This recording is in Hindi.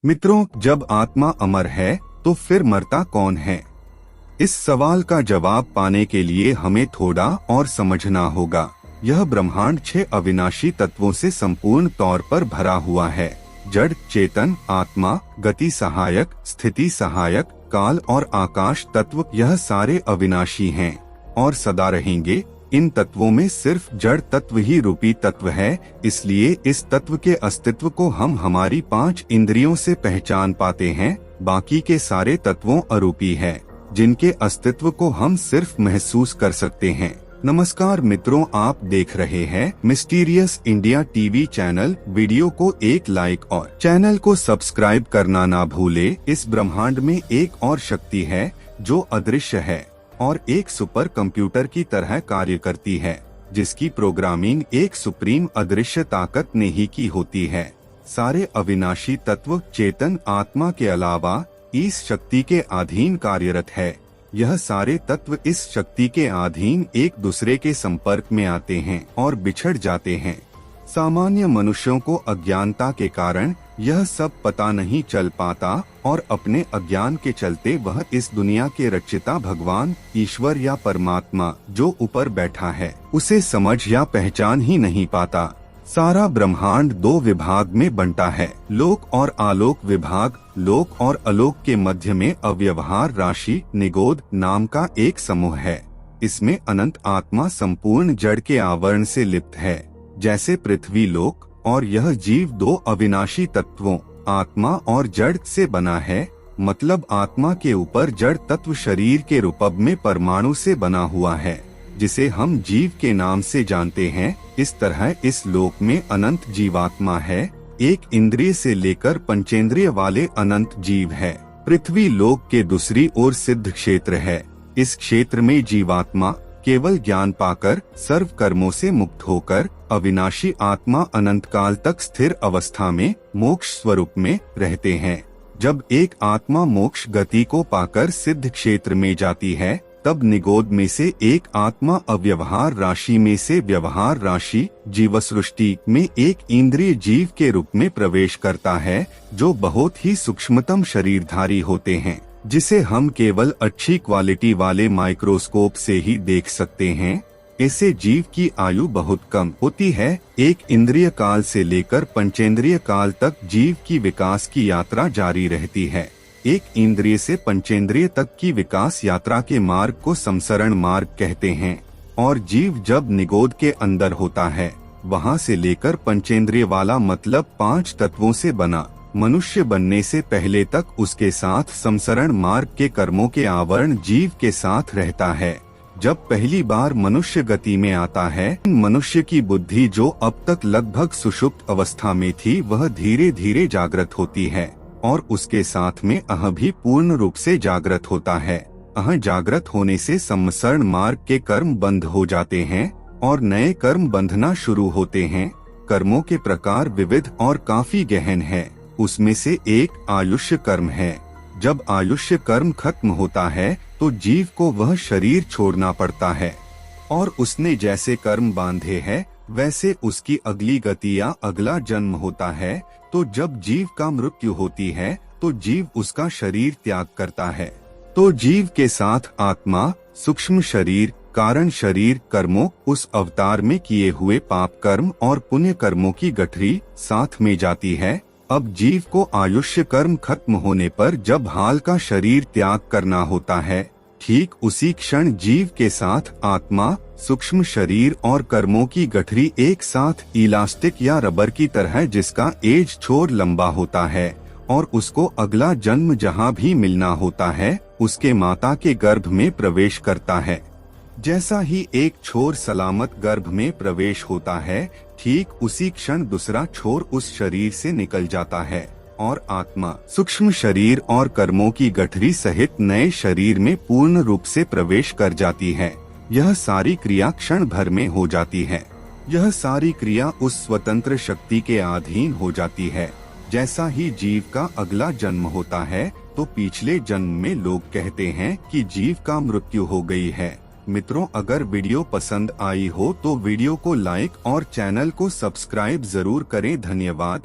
मित्रों, जब आत्मा अमर है तो फिर मरता कौन है? इस सवाल का जवाब पाने के लिए हमें थोड़ा और समझना होगा। यह ब्रह्मांड 6 अविनाशी तत्वों से संपूर्ण तौर पर भरा हुआ है। जड़, चेतन, आत्मा, गति सहायक, स्थिति सहायक, काल और आकाश तत्व, यह सारे अविनाशी हैं और सदा रहेंगे। इन तत्वों में सिर्फ जड़ तत्व ही रूपी तत्व है, इसलिए इस तत्व के अस्तित्व को हम हमारी 5 इंद्रियों से पहचान पाते हैं। बाकी के सारे तत्वों अरूपी है, जिनके अस्तित्व को हम सिर्फ महसूस कर सकते हैं। नमस्कार मित्रों, आप देख रहे हैं mysterious India TV channel. Video को एक लाइक और चैनल को सब्सक्राइब करना ना भूले। इस ब्रह्मांड में एक और शक्ति है जो अदृश्य है और एक सुपर कंप्यूटर की तरह कार्य करती है, जिसकी प्रोग्रामिंग एक सुप्रीम अदृश्य ताकत ने ही की होती है। सारे अविनाशी तत्व चेतन आत्मा के अलावा इस शक्ति के अधीन कार्यरत है। यह सारे तत्व इस शक्ति के अधीन एक दूसरे के संपर्क में आते हैं और बिछड़ जाते हैं। सामान्य मनुष्यों को अज्ञानता के कारण यह सब पता नहीं चल पाता और अपने अज्ञान के चलते वह इस दुनिया के रचयिता भगवान, ईश्वर या परमात्मा जो ऊपर बैठा है, उसे समझ या पहचान ही नहीं पाता। सारा ब्रह्मांड 2 विभाग में बंटा है, लोक और आलोक विभाग। लोक और आलोक के मध्य में अव्यवहार राशि निगोद नाम का एक समूह है। इसमें अनंत आत्मा संपूर्ण जड़ के आवरण से लिप्त है, जैसे पृथ्वी लोक, और यह जीव 2 अविनाशी तत्वों आत्मा और जड़ से बना है। मतलब आत्मा के ऊपर जड़ तत्व शरीर के रूप में परमाणु से बना हुआ है, जिसे हम जीव के नाम से जानते हैं। इस तरह इस लोक में अनंत जीवात्मा है। एक इंद्रिय से लेकर पंचेंद्रिय वाले अनंत जीव है। पृथ्वी लोक के दूसरी ओर सिद्ध क्षेत्र है। इस क्षेत्र में जीवात्मा केवल ज्ञान पाकर सर्व कर्मों से मुक्त होकर अविनाशी आत्मा अनंत काल तक स्थिर अवस्था में मोक्ष स्वरूप में रहते हैं। जब एक आत्मा मोक्ष गति को पाकर सिद्ध क्षेत्र में जाती है, तब निगोद में से एक आत्मा अव्यवहार राशि में से व्यवहार राशि जीव सृष्टि में एक इंद्रिय जीव के रूप में प्रवेश करता है, जो बहुत ही सूक्ष्मतम शरीरधारी होते हैं, जिसे हम केवल अच्छी क्वालिटी वाले माइक्रोस्कोप से ही देख सकते हैं। ऐसे जीव की आयु बहुत कम होती है। एक इंद्रिय काल से लेकर पंचेंद्रिय काल तक जीव की विकास की यात्रा जारी रहती है। एक इंद्रिय से पंचेंद्रिय तक की विकास यात्रा के मार्ग को संसरण मार्ग कहते हैं, और जीव जब निगोद के अंदर होता है, वहां से लेकर पंचेंद्रिय वाला मतलब 5 तत्वों से बना मनुष्य बनने से पहले तक उसके साथ संसरण मार्ग के कर्मों के आवरण जीव के साथ रहता है। जब पहली बार मनुष्य गति में आता है, मनुष्य की बुद्धि जो अब तक लगभग सुषुप्त अवस्था में थी, वह धीरे धीरे जागृत होती है और उसके साथ में अह भी पूर्ण रूप से जागृत होता है। अह जागृत होने से संसरण मार्ग के कर्म बंद हो जाते हैं और नए कर्म बंधना शुरू होते हैं। कर्मों के प्रकार विविध और काफी गहन है। उसमें से एक आयुष्य कर्म है। जब आयुष्य कर्म खत्म होता है तो जीव को वह शरीर छोड़ना पड़ता है, और उसने जैसे कर्म बांधे हैं वैसे उसकी अगली गति या अगला जन्म होता है। तो जब जीव का मृत्यु होती है तो जीव उसका शरीर त्याग करता है। तो जीव के साथ आत्मा, सूक्ष्म शरीर, कारण शरीर, कर्मों, उस अवतार में किए हुए पाप कर्म और पुण्य कर्मों की गठरी साथ में जाती है। अब जीव को आयुष्य कर्म खत्म होने पर जब हाल का शरीर त्याग करना होता है, ठीक उसी क्षण जीव के साथ आत्मा, सूक्ष्म शरीर और कर्मों की गठरी एक साथ इलास्टिक या रबर की तरह, जिसका एज छोर लंबा होता है और उसको अगला जन्म जहाँ भी मिलना होता है, उसके माता के गर्भ में प्रवेश करता है। जैसा ही एक छोर सलामत गर्भ में प्रवेश होता है, ठीक उसी क्षण दूसरा छोर उस शरीर से निकल जाता है और आत्मा, सूक्ष्म शरीर और कर्मों की गठरी सहित नए शरीर में पूर्ण रूप से प्रवेश कर जाती है। यह सारी क्रिया क्षण भर में हो जाती है। यह सारी क्रिया उस स्वतंत्र शक्ति के अधीन हो जाती है। जैसा ही जीव का अगला जन्म होता है, तो पिछले जन्म में लोग कहते हैं कि जीव का मृत्यु हो गई है। मित्रों, अगर वीडियो पसंद आई हो तो वीडियो को लाइक और चैनल को सब्सक्राइब जरूर करें। धन्यवाद।